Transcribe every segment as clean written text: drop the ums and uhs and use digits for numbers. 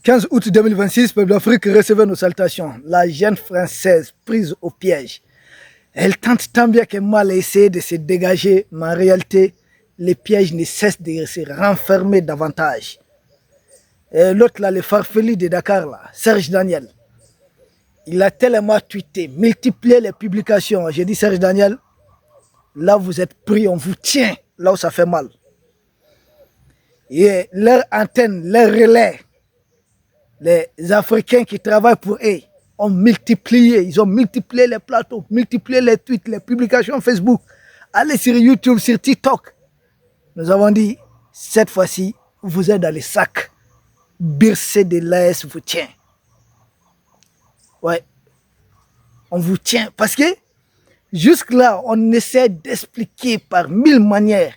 15 août 2026, peuple d'Afrique, recevez nos salutations. La jeune française prise au piège. Elle tente tant bien que mal à essayer de se dégager, mais en réalité, les pièges ne cessent de se renfermer davantage. L'autre là, le farfelu de Dakar, là, Serge Daniel, il a tellement tweeté, multiplié les publications. J'ai dit, Serge Daniel, là vous êtes pris, on vous tient, là où ça fait mal. Et leur antenne, leur relais, les Africains qui travaillent pour eux ont multiplié, ils ont multiplié les plateaux, multiplié les tweets, les publications Facebook. Allez sur YouTube, sur TikTok. Nous avons dit, cette fois-ci, vous êtes dans les sacs. Bircé de l'AS vous tient. Ouais. On vous tient. Parce que jusque-là, on essaie d'expliquer par mille manières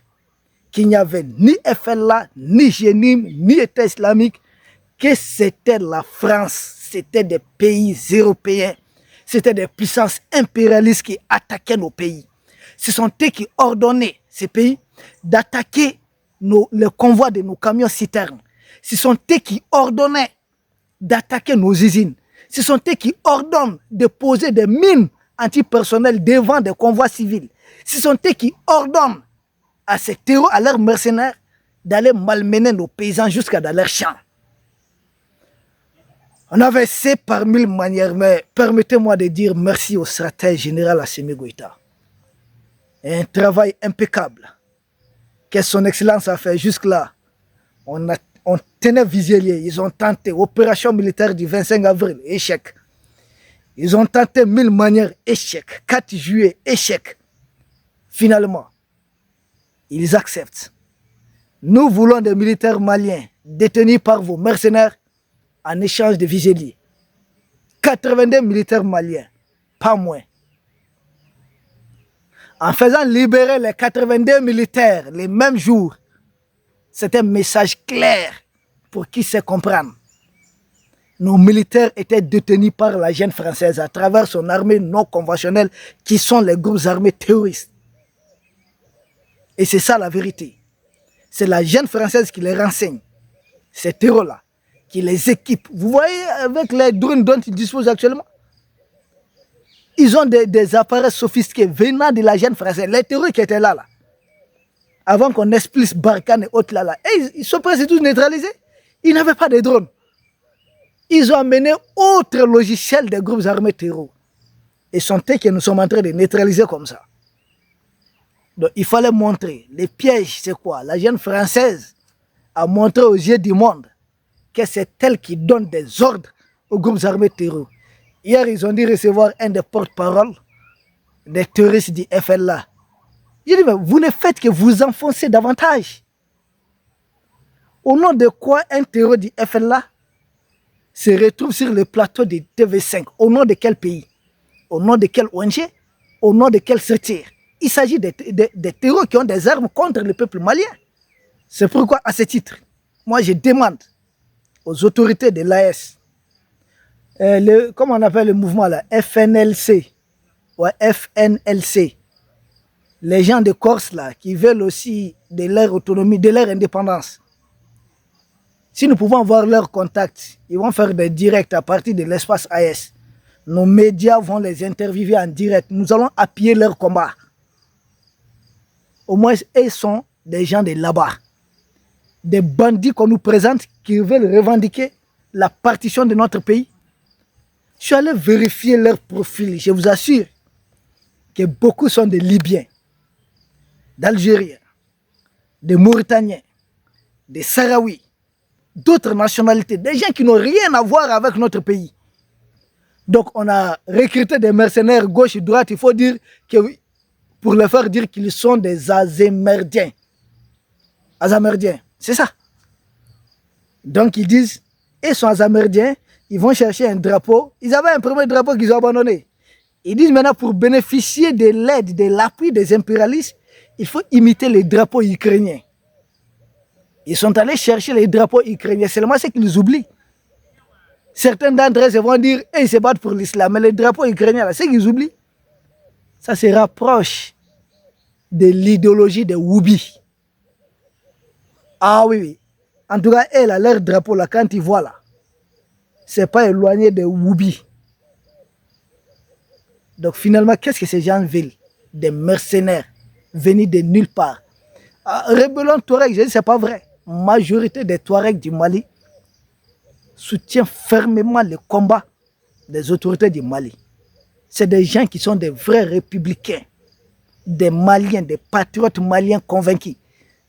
qu'il n'y avait ni FLA, ni GENIM, ni État islamique, que c'était la France, c'était des pays européens, c'était des puissances impérialistes qui attaquaient nos pays. Ce sont eux qui ordonnaient ces pays d'attaquer le convoi de nos camions citernes. Ce sont eux qui ordonnaient d'attaquer nos usines. Ce sont eux qui ordonnent de poser des mines antipersonnelles devant des convois civils. Ce sont eux qui ordonnent à ces terreaux, à leurs mercenaires, d'aller malmener nos paysans jusqu'à dans leurs champs. On avait essayé par mille manières, mais permettez-moi de dire merci au stratège général Assimi Goïta. Un travail impeccable que son excellence a fait jusque-là. On tenait Viselier, ils ont tenté, opération militaire du 25 avril, échec. Ils ont tenté mille manières, échec. 4 juillet, échec. Finalement, ils acceptent. Nous voulons des militaires maliens détenus par vos mercenaires en échange de Viselier. 82 militaires maliens, pas moins. En faisant libérer les 82 militaires les mêmes jours, c'est un message clair pour qui sait comprendre. Nos militaires étaient détenus par la jeune française à travers son armée non conventionnelle qui sont les groupes armés terroristes. Et c'est ça la vérité. C'est la jeune française qui les renseigne. Ces terrors-là, qui les équipe. Vous voyez avec les drones dont ils disposent actuellement, ils ont des appareils sophistiqués venant de la jeune française. Les terroristes qui étaient là, avant qu'on explique Barkhane et autres là, et ils sont presque tous neutralisés. Ils n'avaient pas de drones. Ils ont amené autre logiciel des groupes armés terroristes. Et sont eux que nous sommes en train de neutraliser comme ça. Donc il fallait montrer. Les pièges, c'est quoi? La jeune française a montré aux yeux du monde que c'est elle qui donne des ordres aux groupes armés terroristes. Hier, ils ont dit recevoir un des porte-parole des terroristes du FLA. J'ai dit, mais vous ne faites que vous enfoncer davantage. Au nom de quoi un terroriste du FLA se retrouve sur le plateau de TV5? Au nom de quel pays? Au nom de quel ONG? Au nom de quel secteur? Il s'agit des terroristes qui ont des armes contre le peuple malien. C'est pourquoi, à ce titre, moi je demande aux autorités de l'AS, comment on appelle le mouvement là? FNLC. Ouais, FNLC. Les gens de Corse là, qui veulent aussi de leur autonomie, de leur indépendance. Si nous pouvons avoir leur contact, ils vont faire des directs à partir de l'espace AS. Nos médias vont les interviewer en direct. Nous allons appuyer leur combat. Au moins, ils sont des gens de là-bas. Des bandits qu'on nous présente qui veulent revendiquer la partition de notre pays. Je suis allé vérifier leur profil. Je vous assure que beaucoup sont des Libyens, d'Algériens, des Mauritaniens, des Sahraouis, d'autres nationalités, des gens qui n'ont rien à voir avec notre pays. Donc on a recruté des mercenaires gauche et droite, il faut dire que pour leur faire dire qu'ils sont des Azamerdiens. Azamerdiens, c'est ça. Donc ils disent, ils sont Azamerdiens, ils vont chercher un drapeau. Ils avaient un premier drapeau qu'ils ont abandonné. Ils disent maintenant pour bénéficier de l'aide, de l'appui des impérialistes, il faut imiter les drapeaux ukrainiens. Ils sont allés chercher les drapeaux ukrainiens, seulement c'est qu'ils oublient. Certains d'entre eux vont dire, ils se battent pour l'islam, mais les drapeaux ukrainiens, c'est qu'ils oublient. Ça se rapproche de l'idéologie des Woubi. Ah oui, oui. En tout cas, elle a leur drapeau là, quand ils voient là, c'est pas éloigné de Woubi. Donc finalement, qu'est-ce que ces gens veulent? Des mercenaires venus de nulle part. Rébellion Touareg, je dis c'est pas vrai. Majorité des Touaregs du Mali soutient fermement le combat des autorités du Mali. C'est des gens qui sont des vrais républicains, des Maliens, des patriotes maliens convaincus.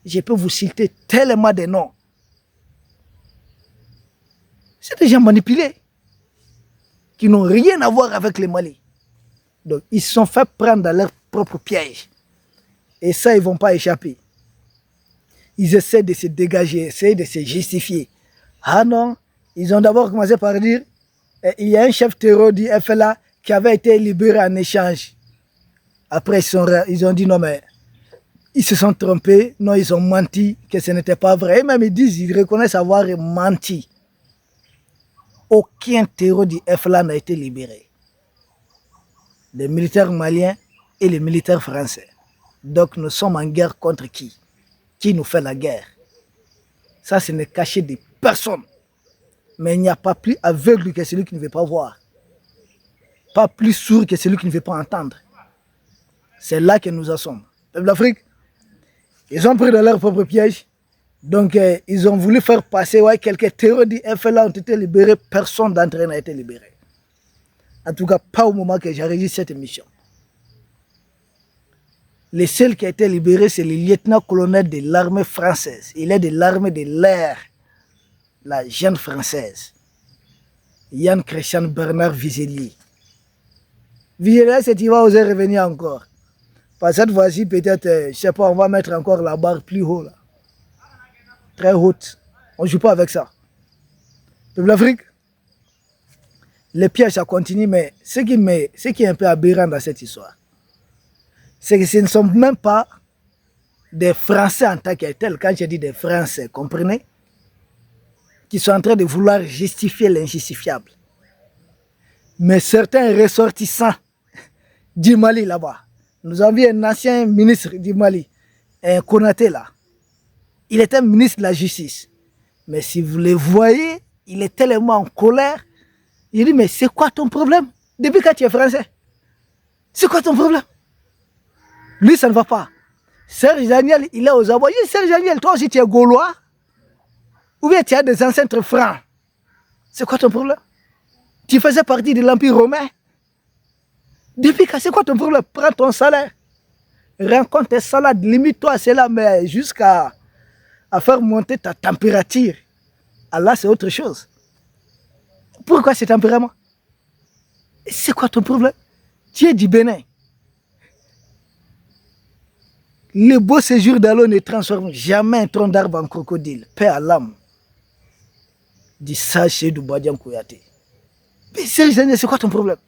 Je peux vous citer tellement de noms. C'est des gens manipulés qui n'ont rien à voir avec le Mali. Donc, ils se sont fait prendre dans leur propre piège. Et ça, ils ne vont pas échapper. Ils essaient de se dégager, essaient de se justifier. Ah non, ils ont d'abord commencé par dire il y a un chef terroriste du FLA qui avait été libéré en échange. Après, ils ont dit non, mais ils se sont trompés, non, ils ont menti, que ce n'était pas vrai. Et même ils disent, ils reconnaissent avoir menti. Aucun terroriste du FLA n'a été libéré. Les militaires maliens et les militaires français. Donc nous sommes en guerre contre qui? Qui nous fait la guerre? Ça, ce n'est caché de personne. Mais il n'y a pas plus aveugle que celui qui ne veut pas voir. Pas plus sourd que celui qui ne veut pas entendre. C'est là que nous en sommes. Peuple d'Afrique, ils ont pris dans leur propre piège. Donc, ils ont voulu faire passer quelques terroristes du FLA ont été libérés. Personne d'entre eux n'a été libéré. En tout cas, pas au moment que j'enregistre cette émission. Le seul qui a été libéré, c'est le lieutenant-colonel de l'armée française. Il est de l'armée de l'air, la jeune française. Yann Christian Bernard Vizelier. Vizelier, c'est qu'il va oser revenir encore. Parce que cette fois-ci, peut-être, je ne sais pas, on va mettre encore la barre plus haut, là. Très haute. On ne joue pas avec ça. Peuple d'Afrique, les pièges, ça continue, mais ce qui est un peu aberrant dans cette histoire, c'est que ce ne sont même pas des Français en tant que tels, quand je dis des Français, comprenez, qui sont en train de vouloir justifier l'injustifiable. Mais certains ressortissants du Mali là-bas, nous avons vu un ancien ministre du Mali, un Konaté là, il était ministre de la Justice. Mais si vous le voyez, il est tellement en colère, il dit, mais c'est quoi ton problème? Depuis quand tu es français? C'est quoi ton problème? Lui, ça ne va pas. Serge Daniel, il est aux abois. Serge Daniel, toi aussi, tu es gaulois? Ou bien tu as des ancêtres francs? C'est quoi ton problème? Tu faisais partie de l'Empire romain? Depuis quand, c'est quoi ton problème? Prends ton salaire. Rencontre tes salades, limite-toi à cela, mais jusqu'à faire monter ta température. Allah, c'est autre chose. Pourquoi ce tempérament? C'est quoi ton problème? Tu es du Bénin. Le beau séjour d'Allo ne transforme jamais un tronc d'arbre en crocodile. Paix à l'âme. Du sage Seydou Badian Kouyaté. Mais sérieusement, c'est quoi ton problème?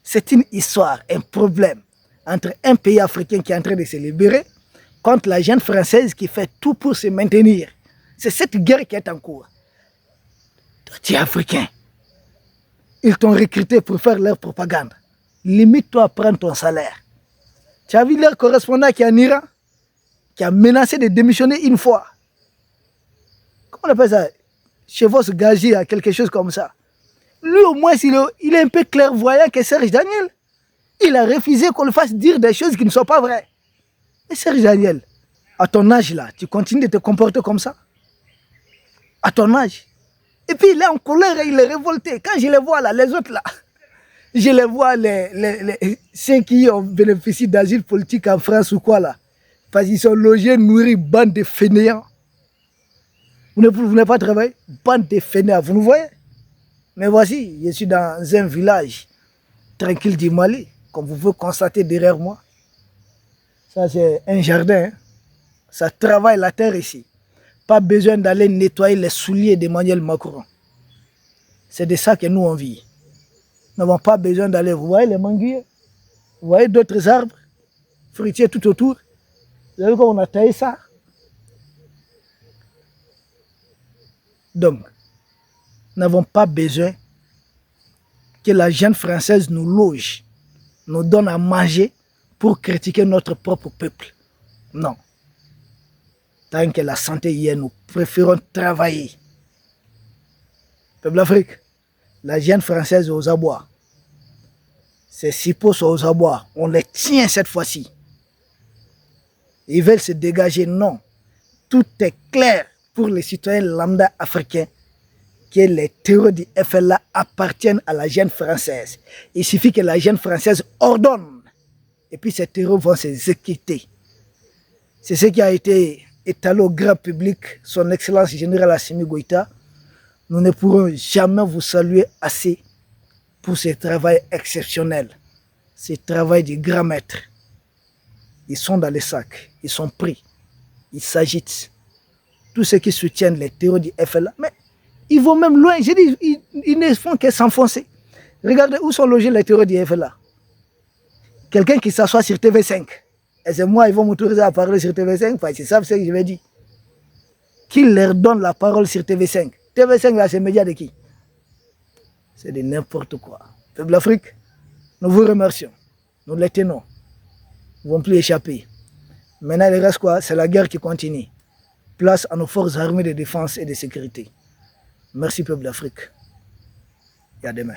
C'est une histoire, un problème entre un pays africain qui est en train de se libérer contre la jeune française qui fait tout pour se maintenir. C'est cette guerre qui est en cours. Toi, tu es africain. Ils t'ont recruté pour faire leur propagande. Limite-toi à prendre ton salaire. Tu as vu leur correspondant qui est en Iran, qui a menacé de démissionner une fois. Comment on appelle ça? Chevaux gagés à quelque chose comme ça. Lui, au moins, il est un peu clairvoyant que Serge Daniel. Il a refusé qu'on le fasse dire des choses qui ne sont pas vraies. Et Serge Daniel, à ton âge là, tu continues de te comporter comme ça? À ton âge? Et puis il est en colère et il est révolté. Quand je les vois là, les autres là, je les vois, ceux qui ont bénéficié d'asile politique en France ou quoi là, parce qu'ils sont logés, nourris, bande de fainéants. Vous n'avez pas travaillé? Bande de fainéants, vous nous voyez? Mais voici, je suis dans un village tranquille du Mali, comme vous pouvez constater derrière moi. Ça, c'est un jardin. Hein. Ça travaille la terre ici. Pas besoin d'aller nettoyer les souliers d'Emmanuel Macron. C'est de ça que nous on vit. Nous n'avons pas besoin d'aller. Vous voyez les manguiers? Vous voyez d'autres arbres fruitiers tout autour? Vous avez vu comment on a taillé ça? Donc, nous n'avons pas besoin que la jeune française nous loge, nous donne à manger pour critiquer notre propre peuple. Non. Tant que la santé y est, nous préférons travailler. Peuple d'Afrique, la gêne française aux abois. Ces Sipos aux abois, on les tient cette fois-ci. Ils veulent se dégager, non. Tout est clair pour les citoyens lambda africains que les terreurs du FLA appartiennent à la gêne française. Il suffit que la gêne française ordonne. Et puis ces terreurs vont s'exécuter. C'est ce qui a été étalé au grand public, son Excellence générale Assimi Goïta. Nous ne pourrons jamais vous saluer assez pour ce travail exceptionnel. Ce travail du grand maître. Ils sont dans les sacs, ils sont pris, ils s'agitent. Tous ceux qui soutiennent les terreurs du FLA, mais ils vont même loin. J'ai dit, ils ne font que s'enfoncer. Regardez où sont logés les terreurs du FLA. Quelqu'un qui s'assoit sur TV5. Et c'est moi, ils vont m'autoriser à parler sur TV5, parce qu'ils savent ce que je vais dire. Qui leur donne la parole sur TV5? TV5, là, c'est le média de qui? C'est de n'importe quoi. Peuple d'Afrique, nous vous remercions. Nous les tenons. Ils ne vont plus échapper. Maintenant, il reste quoi? C'est la guerre qui continue. Place à nos forces armées de défense et de sécurité. Merci, peuple d'Afrique. Et à demain.